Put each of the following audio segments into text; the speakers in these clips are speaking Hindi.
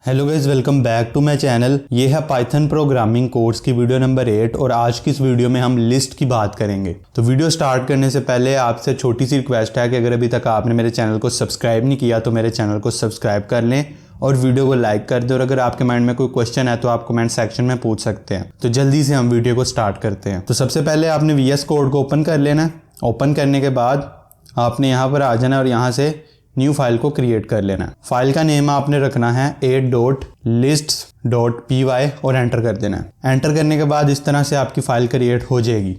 Hello guys, welcome back to my channel. ये है पाइथन प्रोग्रामिंग कोर्स की वीडियो नंबर 8 और आज की इस वीडियो में हम लिस्ट की बात करेंगे। तो वीडियो स्टार्ट करने से पहले आपसे छोटी सी रिक्वेस्ट है कि अगर अभी तक आपने मेरे चैनल को सब्सक्राइब नहीं किया तो मेरे चैनल को सब्सक्राइब कर लें और वीडियो को लाइक कर दें। और अगर आपके माइंड में कोई क्वेश्चन है तो आप कमेंट सेक्शन में पूछ सकते हैं। तो जल्दी से हम वीडियो को स्टार्ट करते हैं। तो सबसे पहले आपने VS कोड को ओपन कर लेना। ओपन करने के बाद आपने यहाँ पर आ जाना और यहाँ से न्यू फाइल को क्रिएट कर लेना। फाइल का नेम आपने रखना है a.lists.py और एंटर कर देना है। एंटर करने के बाद इस तरह से आपकी फाइल क्रिएट हो जाएगी।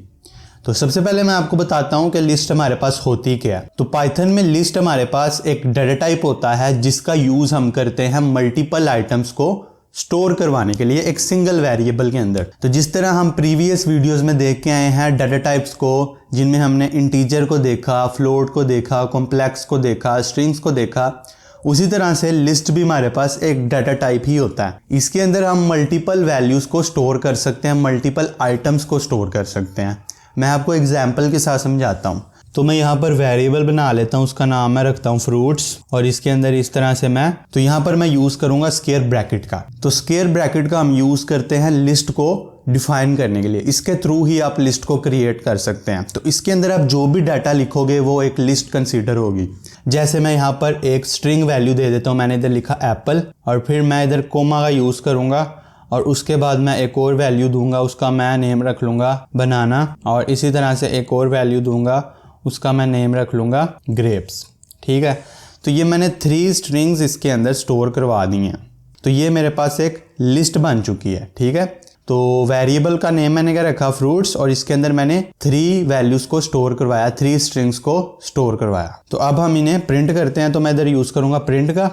तो सबसे पहले मैं आपको बताता हूं कि लिस्ट हमारे पास होती क्या है। तो पाइथन में लिस्ट हमारे पास एक डाटा टाइप होता है जिसका यूज हम करते हैं मल्टीपल आइटम्स को स्टोर करवाने के लिए एक सिंगल वेरिएबल के अंदर। तो जिस तरह हम प्रीवियस वीडियोस में देख के आए हैं डाटा टाइप्स को, जिनमें हमने इंटीजर को देखा, फ्लोट को देखा, कॉम्प्लेक्स को देखा, स्ट्रिंग्स को देखा, उसी तरह से लिस्ट भी हमारे पास एक डाटा टाइप ही होता है। इसके अंदर हम मल्टीपल वैल्यूज को स्टोर कर सकते हैं, मल्टीपल आइटम्स को स्टोर कर सकते हैं। मैं आपको एग्जाम्पल के साथ समझाता हूँ। तो मैं यहाँ पर वेरिएबल बना लेता हूँ, उसका नाम मैं रखता हूँ फ्रूट्स और इसके अंदर इस तरह से तो यहाँ पर मैं यूज करूंगा स्क्वायर ब्रैकेट का। तो स्क्वायर ब्रैकेट का हम यूज करते हैं लिस्ट को डिफाइन करने के लिए। इसके थ्रू ही आप लिस्ट को क्रिएट कर सकते हैं। तो इसके अंदर आप जो भी डाटा लिखोगे वो एक लिस्ट कंसीडर होगी। जैसे मैं यहाँ पर एक स्ट्रिंग वैल्यू दे देता हूँ, मैंने इधर लिखा एप्पल और फिर मैं इधर कोमा का यूज करूंगा और उसके बाद मैं एक और वैल्यू दूंगा, उसका मैं नेम रख लूंगा बनाना और इसी तरह से एक और वैल्यू दूंगा, उसका मैं नेम रख लूंगा ग्रेप्स। ठीक है, तो ये मैंने 3 स्ट्रिंग्स इसके अंदर स्टोर करवा दी हैं। तो ये मेरे पास एक लिस्ट बन चुकी है। ठीक है, तो वेरिएबल का नेम मैंने क्या रखा फ्रूट्स और इसके अंदर मैंने 3 वैल्यूज को स्टोर करवाया, 3 स्ट्रिंग्स को स्टोर करवाया। तो अब हम इन्हें प्रिंट करते हैं। तो मैं इधर यूज करूंगा प्रिंट का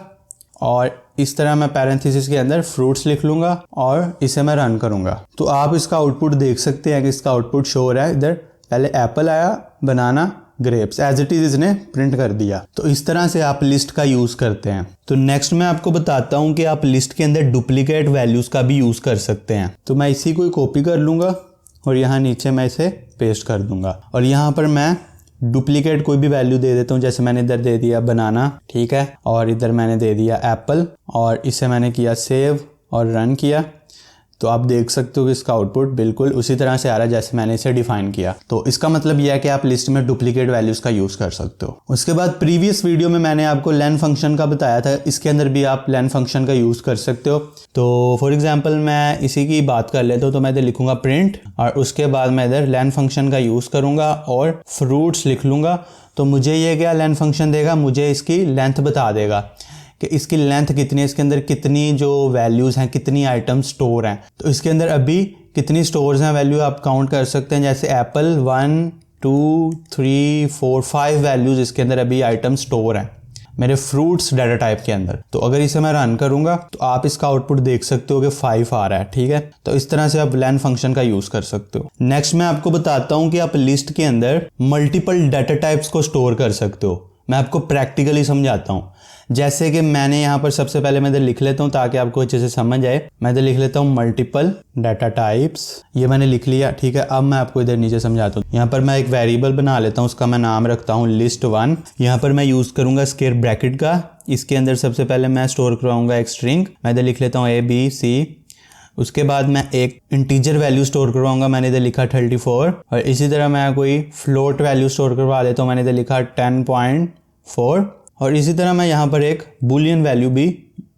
और इस तरह मैं पैरेंथेसिस के अंदर फ्रूट्स लिख लूंगा और इसे मैं रन करूंगा। तो आप इसका आउटपुट देख सकते हैं कि इसका आउटपुट शो हो रहा है। इधर पहले एप्पल आया, बनाना, ग्रेप्स, एज इट इज इसने प्रिंट कर दिया। तो इस तरह से आप लिस्ट का यूज करते हैं। तो नेक्स्ट मैं आपको बताता हूं कि आप लिस्ट के अंदर डुप्लीकेट वैल्यूज का भी यूज कर सकते हैं। तो मैं इसी को कॉपी कर लूंगा और यहाँ नीचे मैं इसे पेस्ट कर दूंगा और यहाँ पर मैं डुप्लीकेट कोई भी वैल्यू दे देता हूँ। जैसे मैंने इधर दे दिया बनाना, ठीक है, और इधर मैंने दे दिया एप्पल और इसे मैंने किया सेव और रन किया। तो आप देख सकते हो कि इसका आउटपुट बिल्कुल उसी तरह से आ रहा है जैसे मैंने इसे डिफाइन किया। तो इसका मतलब यह है कि आप लिस्ट में डुप्लीकेट वैल्यूज का यूज कर सकते हो। उसके बाद प्रीवियस वीडियो में मैंने आपको लेन फंक्शन का बताया था, इसके अंदर भी आप लेन फंक्शन का यूज कर सकते हो। तो फॉर एग्जांपल मैं इसी की बात कर लेता हूँ। तो मैं इधर लिखूंगा प्रिंट और उसके बाद मैं इधर लेन फंक्शन का यूज करूंगा और फ्रूट्स लिख लूंगा। तो मुझे ये क्या लेन फंक्शन देगा, मुझे इसकी लेंथ बता देगा कि इसकी लेंथ कितनी है, इसके अंदर कितनी जो वैल्यूज़ हैं, कितनी आइटम स्टोर हैं। तो इसके अंदर अभी कितनी स्टोर्स हैं वैल्यू आप काउंट कर सकते हैं। जैसे एप्पल 1 2 3 4 5 वैल्यूज़ इसके अंदर अभी आइटम स्टोर हैं मेरे फ्रूट्स डाटा टाइप के अंदर। तो अगर इसे मैं रन करूंगा तो आप इसका आउटपुट देख सकते हो कि 5 आ रहा है। ठीक है, तो इस तरह से आप लेन फंक्शन का यूज कर सकते हो। नेक्स्ट मैं आपको बताता हूं कि आप लिस्ट के अंदर मल्टीपल डाटा टाइप्स को स्टोर कर सकते हो। मैं आपको प्रैक्टिकली समझाता हूँ। जैसे कि मैंने यहाँ पर सबसे पहले मैं इधर लिख लेता हूँ ताकि आपको अच्छे से समझ आए। मैं इधर लिख लेता हूँ मल्टीपल डाटा टाइप्स, ये मैंने लिख लिया। ठीक है, अब मैं आपको इधर नीचे समझाता हूँ। यहाँ पर मैं एक वेरिएबल बना लेता हूँ, उसका मैं नाम रखता हूँ list1। यहाँ पर मैं यूज करूंगा स्क्वायर ब्रैकेट का। इसके अंदर सबसे पहले मैं स्टोर करवाऊंगा एक स्ट्रिंग। मैं इधर लिख लेता हूँ ABC। उसके बाद मैं एक इंटीजर वैल्यू स्टोर करवाऊंगा, मैंने इधर लिखा 34 और इसी तरह मैं कोई फ्लोट वैल्यू स्टोर करवा लेता हूँ, मैंने इधर लिखा 10.4 और इसी तरह मैं यहाँ पर एक बुलियन वैल्यू भी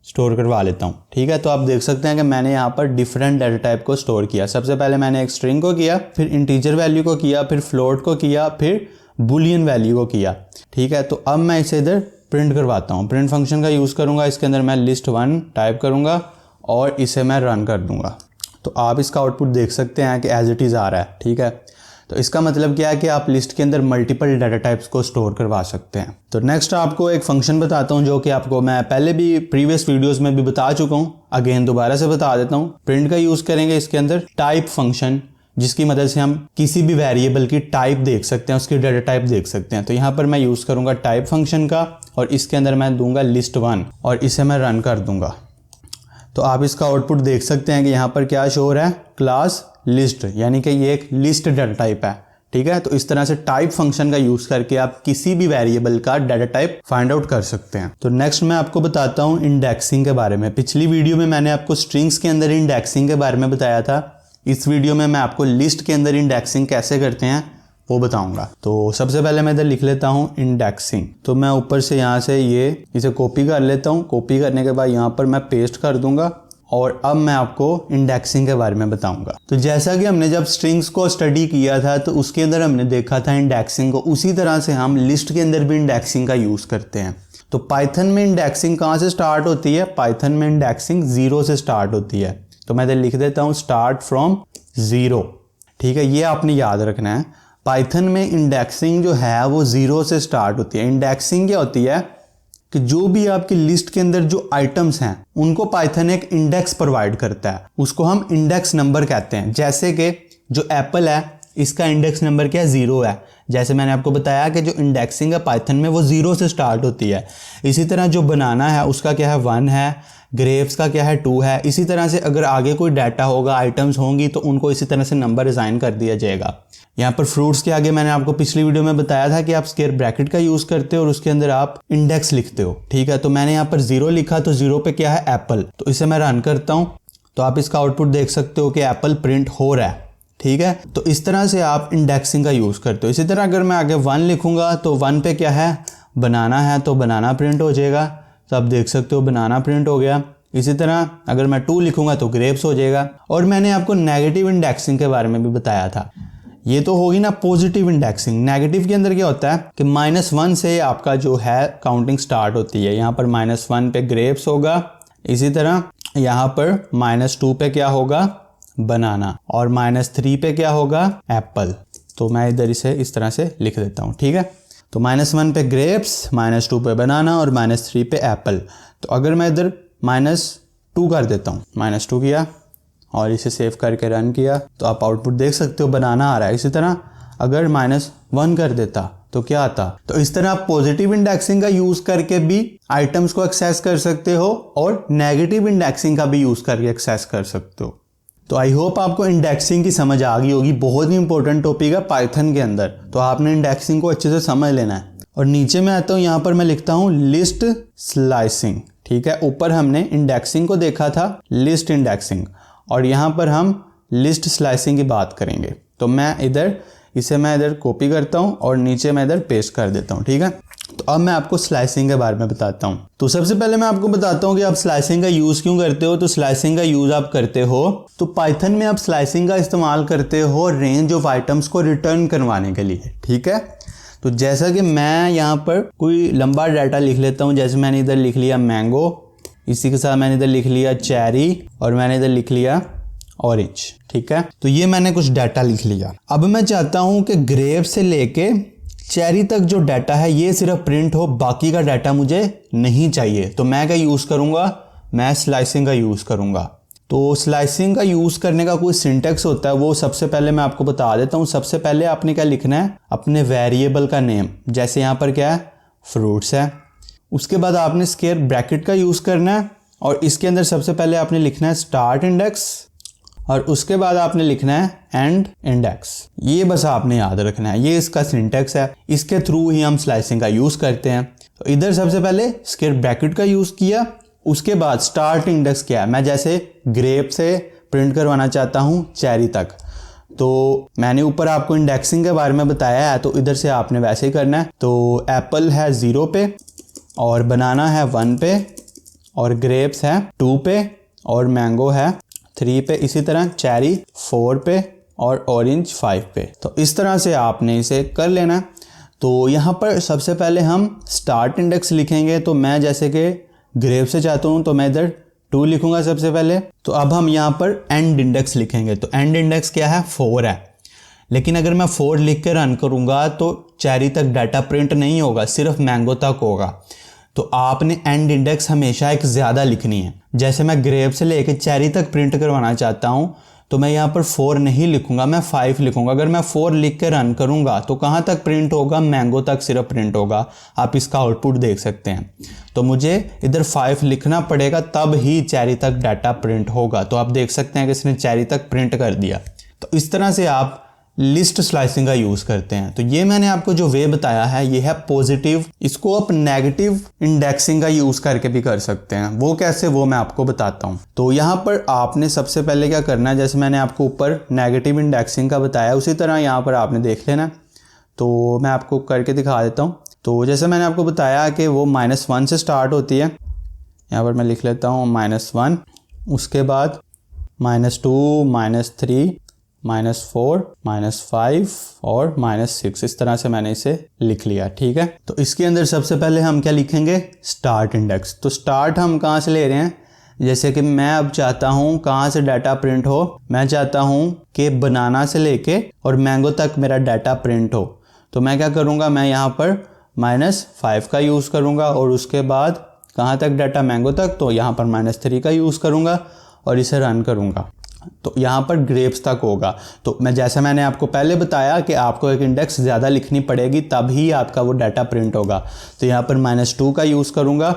स्टोर करवा लेता हूँ। ठीक है, तो आप देख सकते हैं कि मैंने यहाँ पर डिफरेंट डाटा टाइप को स्टोर किया। सबसे पहले मैंने एक स्ट्रिंग को किया, फिर इंटीजर वैल्यू को किया, फिर फ्लोट को किया, फिर बुलियन वैल्यू को किया। ठीक है, तो अब मैं इसे इधर प्रिंट करवाता हूँ। प्रिंट फंक्शन का यूज़ करूँगा, इसके अंदर मैं list1 टाइप करूँगा और इसे मैं रन कर दूंगा। तो आप इसका आउटपुट देख सकते हैं कि एज इट इज़ आ रहा है। ठीक है, तो इसका मतलब क्या है कि आप लिस्ट के अंदर मल्टीपल डाटा टाइप्स को स्टोर करवा सकते हैं। तो नेक्स्ट आपको एक फंक्शन बताता हूं जो कि आपको मैं पहले भी प्रीवियस वीडियोस में भी बता चुका हूं, अगेन दोबारा से बता देता हूं। प्रिंट का यूज करेंगे इसके अंदर टाइप फंक्शन, जिसकी मदद से हम किसी भी वेरिएबल की टाइप देख सकते हैं, उसकी डाटा टाइप देख सकते हैं। तो यहाँ पर मैं यूज करूंगा टाइप फंक्शन का और इसके अंदर मैं दूंगा list1 और इसे मैं रन कर दूंगा। तो आप इसका आउटपुट देख सकते हैं कि यहाँ पर क्या शो हो रहा है, क्लास लिस्ट, यानी कि ये एक लिस्ट डाटा टाइप है। ठीक है। तो इस तरह से टाइप फंक्शन का यूज करके आप किसी भी वेरिएबल का डाटा टाइप फाइंड आउट कर सकते हैं। तो नेक्स्ट मैं आपको बताता हूं इंडेक्सिंग के बारे में। पिछली वीडियो में मैंने आपको स्ट्रिंग्स के अंदर इंडेक्सिंग के बारे में बताया था। इस वीडियो में मैं आपको लिस्ट के अंदर इंडेक्सिंग कैसे करते हैं वो बताऊंगा। तो सबसे पहले मैं इधर लिख लेता हूं इंडेक्सिंग। तो मैं ऊपर से यहाँ से इसे कॉपी कर लेता हूं। कॉपी करने के बाद यहाँ पर मैं पेस्ट कर दूंगा और अब मैं आपको इंडेक्सिंग के बारे में बताऊंगा। तो जैसा कि हमने जब स्ट्रिंग्स को स्टडी किया था तो उसके अंदर हमने देखा था इंडेक्सिंग को, उसी तरह से हम लिस्ट के अंदर भी इंडेक्सिंग का यूज करते हैं। तो पाइथन में इंडेक्सिंग कहाँ से स्टार्ट होती है? पाइथन में इंडेक्सिंग 0 से स्टार्ट होती है। तो मैं इधर लिख देता हूँ स्टार्ट फ्रॉम 0। ठीक है, ये आपने याद रखना है। पाइथन में इंडेक्सिंग जो है वो 0 से स्टार्ट होती है। इंडेक्सिंग क्या होती है कि जो भी आपकी लिस्ट के अंदर जो आइटम्स हैं उनको पाइथन एक इंडेक्स प्रोवाइड करता है, उसको हम इंडेक्स नंबर कहते हैं। जैसे कि जो एप्पल है इसका इंडेक्स नंबर क्या है? 0 है। जैसे मैंने आपको बताया कि जो इंडेक्सिंग है पाइथन में वो 0 से स्टार्ट होती है। इसी तरह जो बनाना है उसका क्या है? 1 है। ग्रेप्स का क्या है? 2 है। इसी तरह से अगर आगे कोई डाटा होगा, आइटम्स होंगी तो उनको इसी तरह से नंबर असाइन कर दिया जाएगा। यहाँ पर फ्रूट्स के आगे मैंने आपको पिछली वीडियो में बताया था कि आप स्क्वायर ब्रैकेट का यूज करते हो और उसके अंदर आप इंडेक्स लिखते हो। ठीक है, तो मैंने यहाँ पर 0 लिखा तो 0 पे क्या है? एप्पल। तो इसे मैं रन करता हूँ तो आप इसका आउटपुट देख सकते हो कि एप्पल प्रिंट हो रहा है। ठीक है, तो इस तरह से आप इंडेक्सिंग का यूज करते हो। इसी तरह अगर मैं आगे 1 लिखूंगा तो 1 पे क्या है? बनाना है, तो बनाना प्रिंट हो जाएगा। तो आप देख सकते हो बनाना प्रिंट हो गया। इसी तरह अगर मैं 2 लिखूंगा तो ग्रेप्स हो जाएगा। और मैंने आपको नेगेटिव इंडेक्सिंग के बारे में भी बताया था। ये तो होगी ना पॉजिटिव इंडेक्सिंग। नेगेटिव के अंदर क्या होता है कि -1 से आपका जो है काउंटिंग स्टार्ट होती है। यहाँ पर -1 पे ग्रेप्स होगा। इसी तरह यहाँ पर -2 पे क्या होगा? बनाना। और -3 पे क्या होगा? एप्पल। तो मैं इधर इसे इस तरह से लिख देता हूँ। ठीक है, तो -1 पे ग्रेप्स, -2 पे बनाना और -3 पे एप्पल। तो अगर मैं इधर -2 कर देता हूँ, -2 किया और इसे सेव करके रन किया तो आप आउटपुट देख सकते हो बनाना आ रहा है। इसी तरह अगर -1 कर देता तो क्या आता? तो इस तरह आप पॉजिटिव इंडेक्सिंग का यूज करके भी आइटम्स को एक्सेस कर सकते हो और नेगेटिव इंडेक्सिंग का भी यूज करके एक्सेस कर सकते हो। तो आई होप आपको इंडेक्सिंग की समझ आ गई होगी। बहुत ही इंपॉर्टेंट टॉपिक है पाइथन के अंदर, तो आपने इंडेक्सिंग को अच्छे से समझ लेना है। और नीचे में आता हूँ, यहाँ पर मैं लिखता हूँ लिस्ट स्लाइसिंग। ठीक है, ऊपर हमने इंडेक्सिंग को देखा था, लिस्ट इंडेक्सिंग, और यहाँ पर हम लिस्ट स्लाइसिंग की बात करेंगे। तो मैं इधर कॉपी करता हूँ और नीचे मैं इधर पेस्ट कर देता हूँ। ठीक है, तो अब मैं आपको स्लाइसिंग के बारे में बताता हूँ। तो सबसे पहले मैं आपको बताता हूँ कि आप स्लाइसिंग का यूज़ क्यों करते हो। तो स्लाइसिंग का यूज़ आप करते हो तो पाइथन में आप स्लाइसिंग का इस्तेमाल करते हो रेंज ऑफ आइटम्स को रिटर्न करवाने के लिए। ठीक है, तो जैसा कि मैं यहाँ पर कोई लंबा डाटा लिख लेता हूँ। जैसे मैंने इधर लिख लिया मैंगो, इसी के साथ मैंने इधर लिख लिया चेरी और मैंने इधर लिख लिया ऑरेंज। ठीक है, तो ये मैंने कुछ डाटा लिख लिया। अब मैं चाहता हूं कि ग्रेप से लेके चेरी तक जो डाटा है ये सिर्फ प्रिंट हो, बाकी का डाटा मुझे नहीं चाहिए। तो मैं क्या यूज करूंगा? मैं स्लाइसिंग का यूज करूंगा। तो स्लाइसिंग का यूज करने का कोई सिंटेक्स होता है, वो सबसे पहले मैं आपको बता देता हूं। सबसे पहले आपने क्या लिखना है? अपने वेरिएबल का नेम। जैसे यहाँ पर क्या है? फ्रूट्स है। उसके बाद आपने स्क्वायर ब्रैकेट का यूज करना है और इसके अंदर सबसे पहले आपने लिखना है स्टार्ट इंडेक्स और उसके बाद आपने लिखना है एंड इंडेक्स। ये बस आपने याद रखना है, ये इसका सिंटेक्स है। इसके थ्रू ही हम स्लाइसिंग का यूज करते हैं। तो इधर सबसे पहले स्क्वायर ब्रैकेट का यूज किया, उसके बाद स्टार्ट इंडेक्स किया है। मैं जैसे ग्रेप से प्रिंट करवाना चाहता हूँ चेरी तक, तो मैंने ऊपर आपको इंडेक्सिंग के बारे में बताया है, तो इधर से आपने वैसे ही करना है। तो एप्पल है 0 पे और बनाना है 1 पे और ग्रेप्स है 2 पे और मैंगो है 3 पे। इसी तरह चेरी 4 पे और ऑरेंज 5 पे। तो इस तरह से आपने इसे कर लेना। तो यहाँ पर सबसे पहले हम स्टार्ट इंडेक्स लिखेंगे। तो मैं जैसे कि ग्रेप से चाहता हूँ तो मैं इधर 2 लिखूंगा सबसे पहले। तो अब हम यहाँ पर एंड इंडेक्स लिखेंगे। तो एंड इंडेक्स क्या है? 4 है। लेकिन अगर मैं 4 लिख के रन करूँगा तो चेरी तक डाटा प्रिंट नहीं होगा, सिर्फ मैंगो तक होगा। तो आपने एंड इंडेक्स हमेशा एक ज़्यादा लिखनी है। जैसे मैं ग्रेप से लेके चेरी तक प्रिंट करवाना चाहता हूँ तो मैं यहाँ पर 4 नहीं लिखूंगा, मैं 5 लिखूंगा। अगर मैं 4 लिख के रन करूंगा तो कहाँ तक प्रिंट होगा? मैंगो तक सिर्फ प्रिंट होगा। आप इसका आउटपुट देख सकते हैं। तो मुझे इधर 5 लिखना पड़ेगा, तब ही चेरी तक डाटा प्रिंट होगा। तो आप देख सकते हैं कि इसने चेरी तक प्रिंट कर दिया। तो इस तरह से आप लिस्ट स्लाइसिंग का यूज़ करते हैं। तो ये मैंने आपको जो वे बताया है ये है पॉजिटिव, इसको आप नेगेटिव इंडेक्सिंग का यूज़ करके भी कर सकते हैं। वो कैसे, वो मैं आपको बताता हूँ। तो यहाँ पर आपने सबसे पहले क्या करना है, जैसे मैंने आपको ऊपर नेगेटिव इंडेक्सिंग का बताया उसी तरह यहाँ पर आपने देख लेना। तो मैं आपको करके दिखा देता हूँ। तो जैसे मैंने आपको बताया कि वो -1 से स्टार्ट होती है, यहाँ पर मैं लिख लेता हूँ -1, उसके बाद -2, -3, -4, -5 और -6, इस तरह से मैंने इसे लिख लिया। ठीक है, तो इसके अंदर सबसे पहले हम क्या लिखेंगे, स्टार्ट इंडेक्स। तो स्टार्ट हम कहाँ से ले रहे हैं, जैसे कि मैं अब चाहता हूँ कहाँ से डाटा प्रिंट हो, मैं चाहता हूँ कि बनाना से लेके और मैंगो तक मेरा डाटा प्रिंट हो। तो मैं क्या करूँगा, मैं यहाँ पर -5 का यूज़ करूँगा और उसके बाद कहाँ तक डाटा, मैंगो तक, तो यहाँ पर -3 का यूज़ करूँगा और इसे रन करूँगा। तो यहाँ पर ग्रेप्स तक होगा। तो जैसे मैंने आपको पहले बताया कि आपको एक इंडेक्स ज़्यादा लिखनी पड़ेगी तभी आपका वो डाटा प्रिंट होगा। तो यहाँ पर -2 का यूज़ करूँगा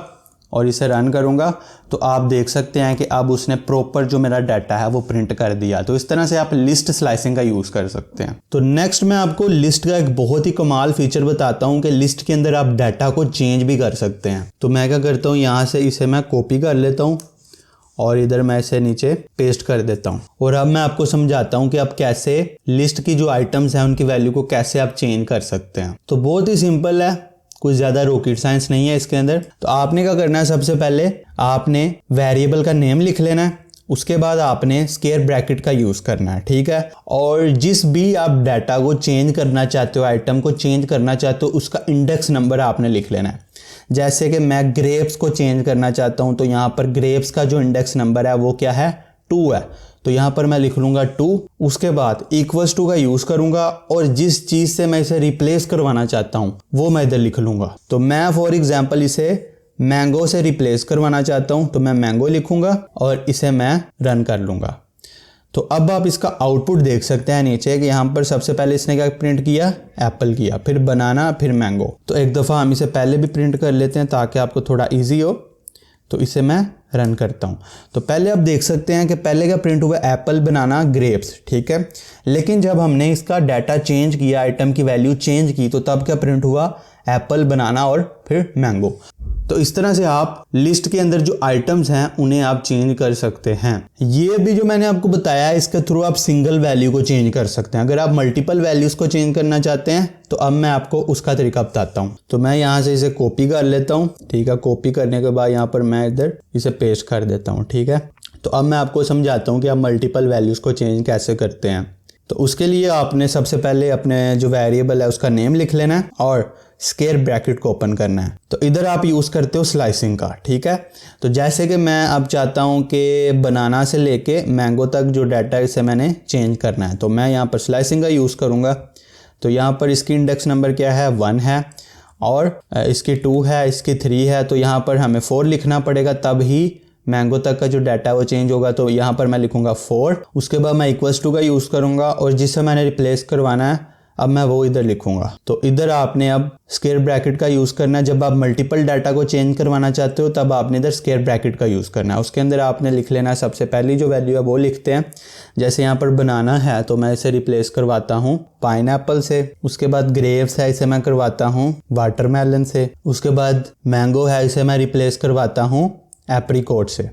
और इसे रन करूँगा। तो आप देख सकते हैं कि अब उसने प्रॉपर जो मेरा डाटा है वो प्रिंट कर दिया। तो इस तरह से आप लिस्ट स्लाइसिंग का यूज़ कर सकते हैं। तो नेक्स्ट मैं आपको लिस्ट का एक बहुत ही कमाल फीचर बताता हूँ कि लिस्ट के अंदर आप डाटा को चेंज भी कर सकते हैं। तो मैं क्या करता हूँ, यहाँ से इसे मैं कॉपी कर लेता हूँ और इधर मैं इसे नीचे पेस्ट कर देता हूँ। और अब मैं आपको समझाता हूँ कि आप कैसे लिस्ट की जो आइटम्स हैं उनकी वैल्यू को कैसे आप चेंज कर सकते हैं। तो बहुत ही सिंपल है, कुछ ज़्यादा रॉकेट साइंस नहीं है इसके अंदर। तो आपने क्या करना है, सबसे पहले आपने वेरिएबल का नेम लिख लेना है, उसके बाद आपने स्क्वायर ब्रैकेट का यूज़ करना है। ठीक है, और जिस भी आप डाटा को चेंज करना चाहते हो, आइटम को चेंज करना चाहते हो, उसका इंडेक्स नंबर आपने लिख लेना है। जैसे कि मैं ग्रेप्स को चेंज करना चाहता हूं, तो यहाँ पर ग्रेप्स का जो इंडेक्स नंबर है वो क्या है, 2 है। तो यहाँ पर मैं लिख लूँगा 2, उसके बाद =2 का यूज़ करूँगा और जिस चीज़ से मैं इसे रिप्लेस करवाना चाहता हूँ वो मैं इधर लिख लूँगा। तो मैं फॉर एग्जांपल इसे मैंगो से रिप्लेस करवाना चाहता हूँ, तो मैं मैंगो लिखूँगा और इसे मैं रन कर लूँगा। तो अब आप इसका आउटपुट देख सकते हैं नीचे कि यहाँ पर सबसे पहले इसने क्या प्रिंट किया, एप्पल किया, फिर बनाना, फिर मैंगो। तो एक दफ़ा हम इसे पहले भी प्रिंट कर लेते हैं ताकि आपको थोड़ा इजी हो। तो इसे मैं रन करता हूँ। तो पहले आप देख सकते हैं कि पहले क्या प्रिंट हुआ, एप्पल, बनाना, ग्रेप्स। ठीक है, लेकिन जब हमने इसका डाटा चेंज किया, आइटम की वैल्यू चेंज की, तो तब क्या प्रिंट हुआ, एप्पल, बनाना और फिर मैंगो। तो इस तरह से आप लिस्ट के अंदर जो आइटम्स हैं उन्हें आप चेंज कर सकते हैं। ये भी जो मैंने आपको बताया है इसके थ्रू आप सिंगल वैल्यू को चेंज कर सकते हैं। अगर आप मल्टीपल वैल्यूज को चेंज करना चाहते हैं तो अब मैं आपको उसका तरीका बताता हूँ। तो मैं यहाँ से इसे कॉपी कर लेता हूँ। ठीक है, कॉपी करने के बाद यहाँ पर मैं इधर इसे पेस्ट कर देता हूँ। ठीक है, तो अब मैं आपको समझाता हूँ कि आप मल्टीपल वैल्यूज को चेंज कैसे करते हैं। तो उसके लिए आपने सबसे पहले अपने जो वेरिएबल है उसका नेम लिख लेना है और स्क्वायर ब्रैकेट को ओपन करना है। तो इधर आप यूज़ करते हो स्लाइसिंग का। ठीक है, तो जैसे कि मैं अब चाहता हूँ कि बनाना से लेके मैंगो तक जो डाटा है इसे मैंने चेंज करना है, तो मैं यहाँ पर स्लाइसिंग का यूज़ करूँगा। तो यहाँ पर इसकी इंडेक्स नंबर क्या है, 1 है और इसकी 2 है, इसकी 3 है। तो यहाँ पर हमें 4 लिखना पड़ेगा तब ही मैंगो तक का जो डाटा है वो चेंज होगा। तो यहाँ पर मैं लिखूँगा 4, उसके बाद मैं =2 का यूज़ करूँगा और जिससे मैंने रिप्लेस करवाना है अब मैं वो इधर लिखूंगा। तो इधर आपने अब स्क्वायर ब्रैकेट का यूज़ करना है। जब आप मल्टीपल डाटा को चेंज करवाना चाहते हो तब आपने इधर स्क्वायर ब्रैकेट का यूज़ करना है। उसके अंदर आपने लिख लेना है, सबसे पहली जो वैल्यू है वो लिखते हैं। जैसे यहाँ पर बनाना है तो मैं इसे रिप्लेस करवाता हूँ पाइनएप्पल से। उसके बाद ग्रेप्स है, इसे मैं करवाता हूँ वाटरमेलन से। उसके बाद मैंगो है, इसे मैं रिप्लेस करवाता हूँ एप्रिकॉट से।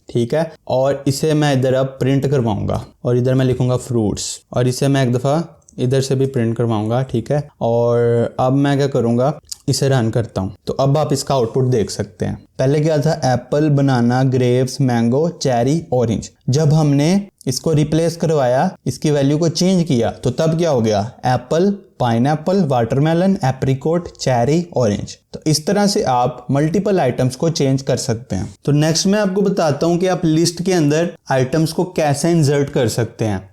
ठीक है, और इसे मैं इधर अब प्रिंट करवाऊंगा और इधर मैं लिखूंगा फ्रूट्स और इसे मैं एक दफ़ा इधर से भी प्रिंट करवाऊंगा। ठीक है, और अब मैं क्या करूंगा, इसे रन करता हूं। तो अब आप इसका आउटपुट देख सकते हैं। पहले क्या था, एप्पल, बनाना, ग्रेप्स, मैंगो, चेरी, ऑरेंज। जब हमने इसको रिप्लेस करवाया, इसकी वैल्यू को चेंज किया, तो तब क्या हो गया, Apple, pineapple, watermelon, apricot, cherry, orange. तो इस तरह से आप मल्टीपल आइटम्स को चेंज कर सकते हैं। तो नेक्स्ट मैं आपको बताता हूं कि आप लिस्ट के अंदर आइटम्स को कैसे इंसर्ट कर सकते हैं।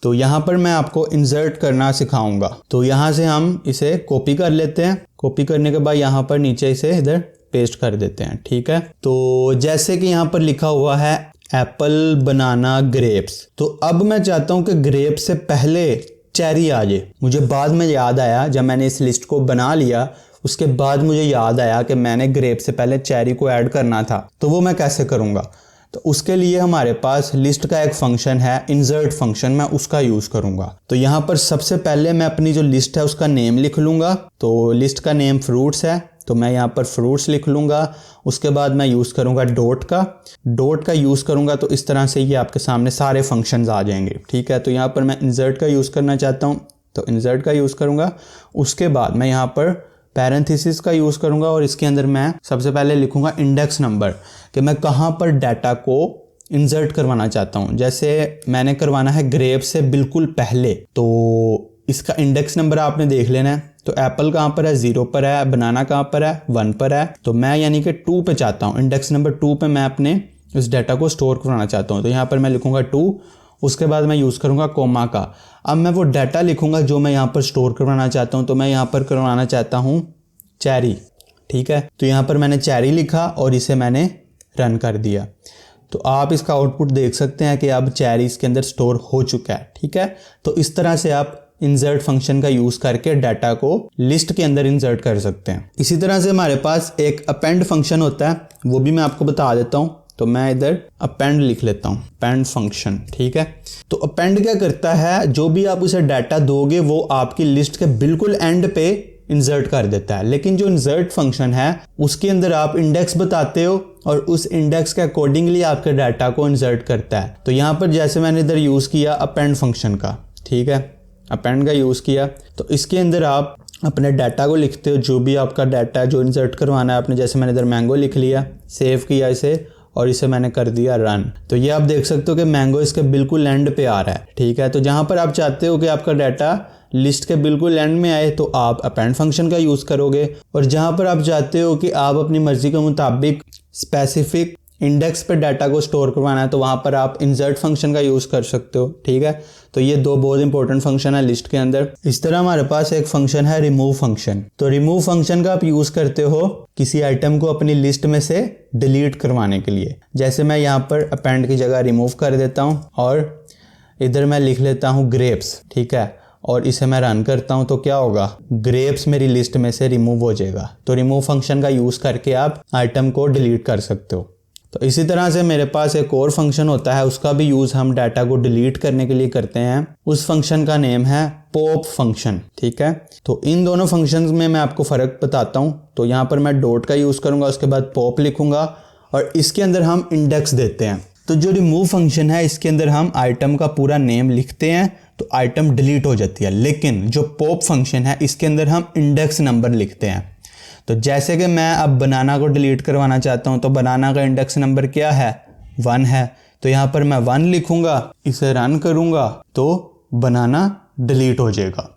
तो यहाँ पर मैं आपको इंसर्ट करना सिखाऊंगा। तो यहाँ से हम इसे कॉपी कर लेते हैं। कॉपी करने के बाद यहाँ पर नीचे इसे इधर पेस्ट कर देते हैं। ठीक है, तो जैसे कि यहाँ पर लिखा हुआ है एप्पल, बनाना, ग्रेप्स। तो अब मैं चाहता हूँ कि ग्रेप्स से पहले चेरी आ जाए। मुझे बाद में याद आया, जब मैंने इस लिस्ट को बना लिया उसके बाद मुझे याद आया कि मैंने ग्रेप्स से पहले चेरी को ऐड करना था। तो वो मैं कैसे करूँगा, तो उसके लिए हमारे पास लिस्ट का एक फंक्शन है इंसर्ट फंक्शन, मैं उसका यूज़ करूँगा। तो यहाँ पर सबसे पहले मैं अपनी जो लिस्ट है उसका नेम लिख लूँगा। तो लिस्ट का नेम फ्रूट्स है, तो मैं यहाँ पर फ्रूट्स लिख लूँगा। उसके बाद मैं यूज़ करूँगा डॉट का यूज़ करूँगा। तो इस तरह से ये आपके सामने सारे फंक्शंस आ जाएंगे, ठीक है। तो यहाँ पर मैं इंसर्ट का यूज़ करना चाहता हूँ, तो इंसर्ट का यूज़ करूँगा। उसके बाद मैं यहाँ पर पैरेंथेसिस का यूज़ करूँगा और इसके अंदर मैं सबसे पहले लिखूँगा इंडेक्स नंबर, कि मैं कहाँ पर डाटा को इंसर्ट करवाना चाहता हूँ। जैसे मैंने करवाना है ग्रेप्स से बिल्कुल पहले, तो इसका इंडेक्स नंबर आपने देख लेना है। तो एप्पल कहाँ पर है, 0 पर है। बनाना कहाँ पर है, 1 पर है। तो मैं यानी कि 2 पे चाहता हूँ, इंडेक्स नंबर 2 पे मैं अपने इस डाटा को स्टोर करवाना चाहता हूँ। तो यहाँ पर मैं लिखूँगा 2, उसके बाद मैं यूज़ करूँगा कोमा का। अब मैं वो डाटा लिखूँगा जो मैं यहाँ पर स्टोर करवाना चाहता हूँ। तो मैं यहाँ पर करवाना चाहता हूँ चेरी, ठीक है। तो यहाँ पर मैंने चेरी लिखा और इसे मैंने रन कर दिया। तो आप इसका आउटपुट देख सकते हैं कि अब चेरी इसके अंदर स्टोर हो चुका है, ठीक है। तो इस तरह से आप इंसर्ट फंक्शन का यूज़ करके डाटा को लिस्ट के अंदर इंसर्ट कर सकते हैं। इसी तरह से हमारे पास एक अपेंड फंक्शन होता है, वो भी मैं आपको बता देता हूँ। तो मैं इधर अपेंड लिख लेता हूँ, अपेंड फंक्शन, ठीक है। तो अपेंड क्या करता है, जो भी आप उसे डाटा दोगे वो आपकी लिस्ट के बिल्कुल एंड पे इंसर्ट कर देता है। लेकिन जो इंसर्ट फंक्शन है उसके अंदर आप इंडेक्स बताते हो और उस इंडेक्स के अकॉर्डिंगली आपके डाटा को इंसर्ट करता है। तो यहाँ पर जैसे मैंने इधर यूज़ किया अपेंड फंक्शन का, ठीक है, अपेंड का यूज़ किया। तो इसके अंदर आप अपने डाटा को लिखते हो, जो भी आपका डाटा है जो इंसर्ट करवाना है आपने। जैसे मैंने इधर मैंगो लिख लिया, सेव किया इसे और इसे मैंने कर दिया रन। तो ये आप देख सकते हो कि मैंगो इसके बिल्कुल एंड पे आ रहा है, ठीक है। तो जहाँ पर आप चाहते हो कि आपका डाटा लिस्ट के बिल्कुल एंड में आए तो आप अपेंड फंक्शन का यूज़ करोगे, और जहाँ पर आप चाहते हो कि आप अपनी मर्जी के मुताबिक स्पेसिफिक इंडेक्स पे डाटा को स्टोर करवाना है तो वहाँ पर आप इंसर्ट फंक्शन का यूज़ कर सकते हो, ठीक है। तो ये दो बहुत इंपॉर्टेंट फंक्शन है लिस्ट के अंदर। इस तरह हमारे पास एक फंक्शन है रिमूव फंक्शन। तो रिमूव फंक्शन का आप यूज़ करते हो किसी आइटम को अपनी लिस्ट में से डिलीट करवाने के लिए। जैसे मैं यहाँ पर अपेंड की जगह रिमूव कर देता हूँ और इधर मैं लिख लेता हूँ ग्रेप्स, ठीक है, और इसे मैं रन करता हूँ तो क्या होगा, ग्रेप्स मेरी लिस्ट में से रिमूव हो जाएगा। तो रिमूव फंक्शन का यूज़ करके आप आइटम को डिलीट कर सकते हो। तो इसी तरह से मेरे पास एक और फंक्शन होता है, उसका भी यूज़ हम डाटा को डिलीट करने के लिए करते हैं। उस फंक्शन का नेम है पॉप फंक्शन, ठीक है। तो इन दोनों फंक्शंस में मैं आपको फ़र्क बताता हूँ। तो यहाँ पर मैं डॉट का यूज़ करूँगा, उसके बाद पॉप लिखूँगा और इसके अंदर हम इंडेक्स देते हैं। तो जो रिमूव फंक्शन है इसके अंदर हम आइटम का पूरा नेम लिखते हैं तो आइटम डिलीट हो जाती है। लेकिन जो पॉप फंक्शन है इसके अंदर हम इंडेक्स नंबर लिखते हैं। तो जैसे कि मैं अब बनाना को डिलीट करवाना चाहता हूं तो बनाना का इंडेक्स नंबर क्या है, 1 है। तो यहाँ पर मैं 1 लिखूंगा, इसे रन करूंगा तो बनाना डिलीट हो जाएगा।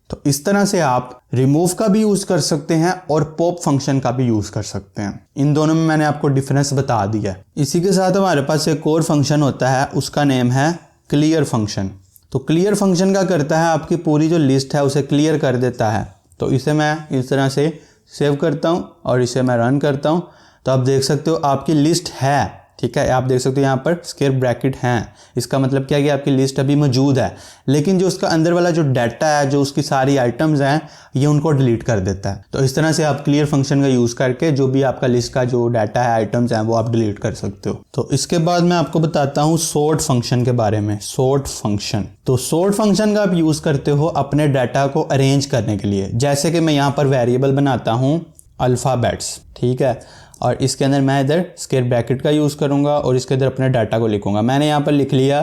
तो इस तरह से आप रिमूव का भी यूज़ कर सकते हैं और पॉप फंक्शन का भी यूज़ कर सकते हैं। इन दोनों में मैंने आपको डिफरेंस बता दिया। इसी के साथ हमारे पास एक और फंक्शन होता है, उसका नेम है क्लियर फंक्शन। तो क्लियर फंक्शन का करता है आपकी पूरी जो लिस्ट है उसे क्लियर कर देता है। तो इसे मैं इस तरह से सेव करता हूँ और इसे मैं रन करता हूँ। तो आप देख सकते हो आपकी लिस्ट है, ठीक है। आप देख सकते हो यहाँ पर स्क्वायर ब्रैकेट हैं, इसका मतलब क्या है कि आपकी लिस्ट अभी मौजूद है। लेकिन जो उसका अंदर वाला जो डाटा है, जो उसकी सारी आइटम्स हैं, ये उनको डिलीट कर देता है। तो इस तरह से आप क्लियर फंक्शन का यूज़ करके जो भी आपका लिस्ट का जो डाटा है, आइटम्स हैं, वो आप डिलीट कर सकते हो। तो इसके बाद मैं आपको बताता हूँ सॉर्ट फंक्शन के बारे में। सॉर्ट फंक्शन, तो सॉर्ट फंक्शन का आप यूज़ करते हो अपने डाटा को अरेंज करने के लिए। जैसे कि मैं यहाँ पर वेरिएबल बनाता हूँ अल्फ़ाबेट्स, ठीक है, और इसके अंदर मैं इधर स्क्वायर ब्रैकेट का यूज़ करूँगा और इसके अंदर अपने डाटा को लिखूँगा। मैंने यहाँ पर लिख लिया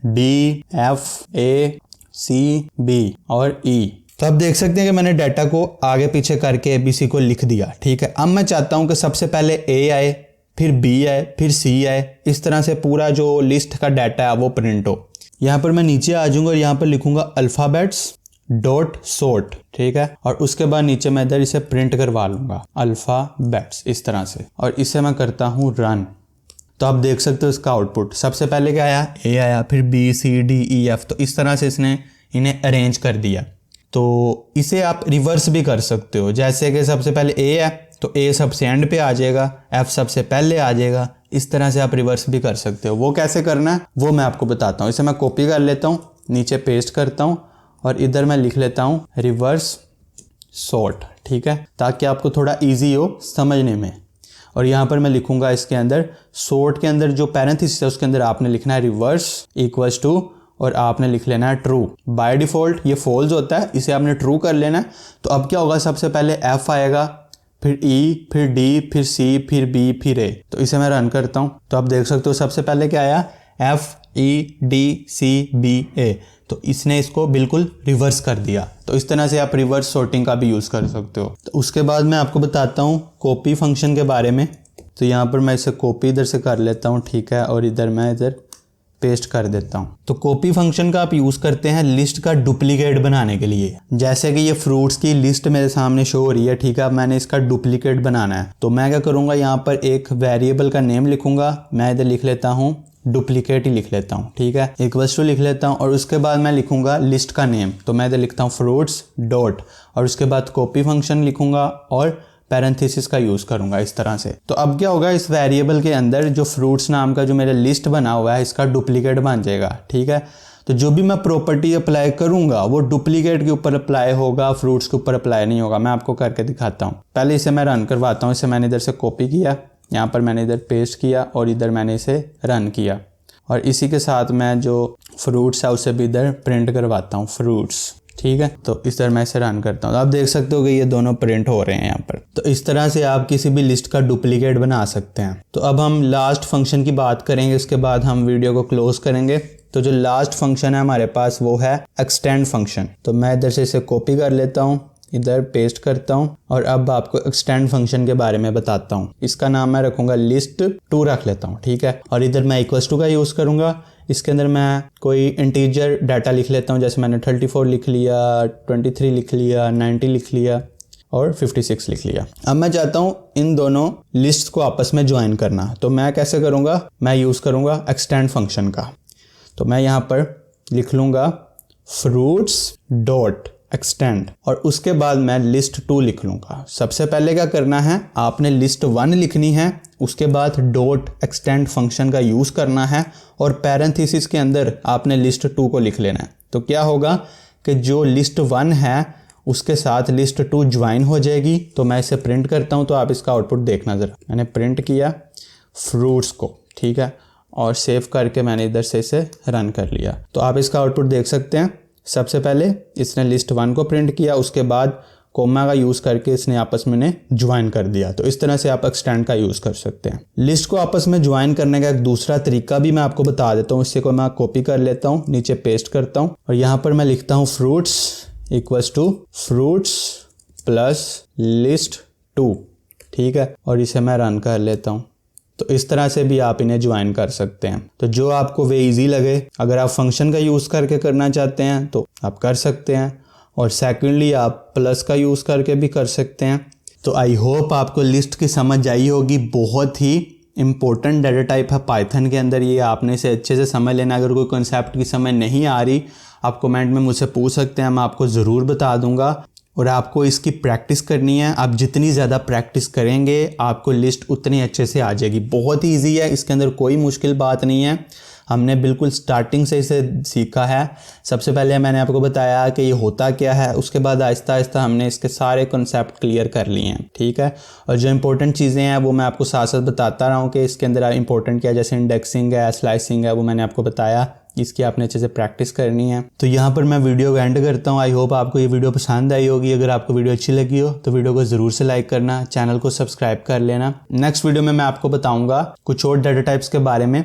DFACB और E। तो आप देख सकते हैं कि मैंने डाटा को आगे पीछे करके ABC को लिख दिया, ठीक है। अब मैं चाहता हूँ कि सबसे पहले A आए, फिर B आए, फिर C आए। इस तरह से पूरा जो लिस्ट का डाटा है वो प्रिंट हो। यहाँ पर मैं नीचे आ जाऊँगा और यहाँ पर लिखूँगा अल्फ़ाबेट्स डॉट सॉर्ट, ठीक है, और उसके बाद नीचे मैं इधर इसे प्रिंट करवा लूँगा अल्फ़ाबेट्स इस तरह से, और इसे मैं करता हूँ रन। तो आप देख सकते हो इसका आउटपुट सबसे पहले क्या आया, A आया, फिर B C D E F। तो इस तरह से इसने इन्हें अरेंज कर दिया। तो इसे आप रिवर्स भी कर सकते हो। जैसे कि सबसे पहले A है तो A सबसे एंड पे आ जाएगा, F सबसे पहले आ जाएगा। इस तरह से आप रिवर्स भी कर सकते हो। वो कैसे करना है वो मैं आपको बताता हूँ। इसे मैं कॉपी कर लेता हूँ, नीचे पेस्ट करता हूँ और इधर मैं लिख लेता हूँ रिवर्स सॉर्ट, ठीक है, ताकि आपको थोड़ा इजी हो समझने में। और यहाँ पर मैं लिखूंगा इसके अंदर सॉर्ट के अंदर जो पैरेंथेसिस है उसके अंदर आपने लिखना है रिवर्स इक्वल्स टू और आपने लिख लेना है ट्रू। बाय डिफ़ॉल्ट ये फॉल्स होता है, इसे आपने ट्रू कर लेना है। तो अब क्या होगा, सबसे पहले एफ आएगा, फिर ई, फिर डी, फिर सी, फिर बी, फिर ए। तो इसे मैं रन करता हूँ तो आप देख सकते हो सबसे पहले क्या आया, F E D C B A. तो इसने इसको बिल्कुल रिवर्स कर दिया। तो इस तरह से आप रिवर्स सॉर्टिंग का भी यूज़ कर सकते हो। तो उसके बाद मैं आपको बताता हूँ कॉपी फंक्शन के बारे में। तो यहाँ पर मैं इसे कॉपी इधर से कर लेता हूँ, ठीक है, और इधर मैं इधर पेस्ट कर देता हूँ। तो कॉपी फंक्शन का आप यूज़ करते हैं लिस्ट का डुप्लीकेट बनाने के लिए। जैसे कि ये फ्रूट्स की लिस्ट मेरे सामने शो हो रही है, ठीक है, अब मैंने इसका डुप्लीकेट बनाना है। तो मैं क्या करूँगा, यहाँ पर एक वेरिएबल का नेम लिखूँगा। मैं इधर लिख लेता हूँ डुप्लीकेट ही लिख लेता हूँ, ठीक है, इक्वल्स टू लिख लेता हूँ। और उसके बाद मैं लिखूँगा लिस्ट का नेम। तो मैं इधर लिखता हूँ फ्रूट्स डॉट, और उसके बाद कॉपी फंक्शन लिखूँगा और पैरेंथेसिस का यूज़ करूंगा इस तरह से। तो अब क्या होगा, इस वेरिएबल के अंदर जो फ्रूट्स नाम का जो मेरा लिस्ट बना हुआ है इसका डुप्लीकेट बन जाएगा, ठीक है। तो जो भी मैं प्रॉपर्टी अप्लाई करूंगा वो डुप्लीकेट के ऊपर अप्लाई होगा, फ्रूट्स के ऊपर अप्लाई नहीं होगा। मैं आपको करके दिखाता हूँ। पहले इसे मैं रन करवाता हूँ। इसे मैंने इधर से कॉपी किया, यहाँ पर मैंने इधर पेस्ट किया और इधर मैंने इसे रन किया। और इसी के साथ मैं जो फ्रूट्स है उसे भी इधर प्रिंट करवाता हूँ, फ्रूट्स, ठीक है। तो इस तरह मैं इसे रन करता हूँ। तो आप देख सकते हो कि ये दोनों प्रिंट हो रहे हैं यहाँ पर। तो इस तरह से आप किसी भी लिस्ट का डुप्लीकेट बना सकते हैं। तो अब हम लास्ट फंक्शन की बात करेंगे, उसके बाद हम वीडियो को क्लोज करेंगे। तो जो लास्ट फंक्शन है हमारे पास वो है एक्सटेंड फंक्शन। तो मैं इधर से इसे कॉपी कर लेता हूँ, इधर पेस्ट करता हूँ और अब आपको एक्सटेंड फंक्शन के बारे में बताता हूँ। इसका नाम मैं रखूँगा लिस्ट टू रख लेता हूँ, ठीक है। और इधर मैं इक्वल्स टू का यूज़ करूँगा। इसके अंदर मैं कोई इंटीजर डाटा लिख लेता हूँ, जैसे मैंने 34 लिख लिया, 23 लिख लिया, 90 लिख लिया और 56 लिख लिया। अब मैं चाहता हूँ इन दोनों लिस्ट को आपस में ज्वाइन करना। तो मैं कैसे करूँगा, मैं यूज़ करूँगा एक्सटेंड फंक्शन का। तो मैं यहाँ पर लिख लूँगा फ्रूट्स डॉट एक्सटेंड और उसके बाद मैं लिस्ट 2 लिख लूँगा। सबसे पहले क्या करना है, आपने लिस्ट 1 लिखनी है, उसके बाद डॉट एक्सटेंड फंक्शन का यूज़ करना है और पैरेंथेसिस के अंदर आपने लिस्ट 2 को लिख लेना है। तो क्या होगा कि जो लिस्ट 1 है उसके साथ लिस्ट 2 ज्वाइन हो जाएगी। तो मैं इसे प्रिंट करता हूँ, तो आप इसका आउटपुट देखना ज़रा। मैंने प्रिंट किया फ्रूट्स को, ठीक है, और सेव करके मैंने इधर से इसे रन कर लिया। तो आप इसका आउटपुट देख सकते हैं। सबसे पहले इसने लिस्ट 1 को प्रिंट किया, उसके बाद कोमा का यूज़ करके इसने आपस में ज्वाइन कर दिया। तो इस तरह से आप एक्सटेंड का यूज़ कर सकते हैं। लिस्ट को आपस में ज्वाइन करने का एक दूसरा तरीका भी मैं आपको बता देता हूँ। इससे को मैं कॉपी कर लेता हूँ, नीचे पेस्ट करता हूँ और यहाँ पर मैं लिखता हूँ fruits equals to fruits plus list 2, ठीक है, और इसे मैं रन कर लेता हूँ। तो इस तरह से भी आप इन्हें ज्वाइन कर सकते हैं। तो जो आपको वे इजी लगे, अगर आप फंक्शन का यूज़ करके करना चाहते हैं तो आप कर सकते हैं, और सेकंडली आप प्लस का यूज़ करके भी कर सकते हैं। तो आई होप आपको लिस्ट की समझ आई होगी। बहुत ही इंपॉर्टेंट डाटा टाइप है पाइथन के अंदर, ये आपने इसे अच्छे से समझ लेना। अगर कोई कॉन्सेप्ट की समझ नहीं आ रही, आप कमेंट में मुझसे पूछ सकते हैं, मैं आपको ज़रूर बता दूंगा। और आपको इसकी प्रैक्टिस करनी है। आप जितनी ज़्यादा प्रैक्टिस करेंगे आपको लिस्ट उतनी अच्छे से आ जाएगी। बहुत ही ईजी है, इसके अंदर कोई मुश्किल बात नहीं है। हमने बिल्कुल स्टार्टिंग से इसे सीखा है। सबसे पहले मैंने आपको बताया कि ये होता क्या है, उसके बाद आहिस्ता आहिस्ता हमने इसके सारे कॉन्सेप्ट क्लियर कर लिए हैं, ठीक है। और जो इंपॉर्टेंट चीज़ें हैं वो मैं आपको साथ साथ बताता रहा हूँ कि इसके अंदर इंपॉर्टेंट क्या है, जैसे इंडेक्सिंग है, स्लाइसिंग है, वो मैंने आपको बताया। इसकी आपने अच्छे से प्रैक्टिस करनी है। तो यहाँ पर मैं वीडियो को एंड करता हूँ। आई होप आपको ये वीडियो पसंद आई होगी। अगर आपको वीडियो अच्छी लगी हो तो वीडियो को ज़रूर से लाइक करना, चैनल को सब्सक्राइब कर लेना। नेक्स्ट वीडियो में मैं आपको बताऊँगा कुछ और डाटा टाइप्स के बारे में।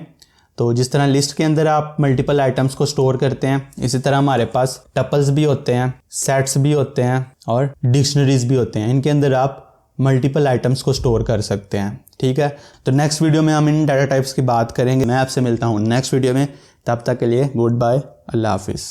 तो जिस तरह लिस्ट के अंदर आप मल्टीपल आइटम्स को स्टोर करते हैं, इसी तरह हमारे पास टपल्स भी होते हैं, सेट्स भी होते हैं और डिक्शनरीज भी होते हैं। इनके अंदर आप मल्टीपल आइटम्स को स्टोर कर सकते हैं, ठीक है। तो नेक्स्ट वीडियो में हम इन डाटा टाइप्स की बात करेंगे। मैं आपसे मिलता हूँ नेक्स्ट वीडियो में। तब तक के लिए गुड बाय, अल्लाह हाफिज़।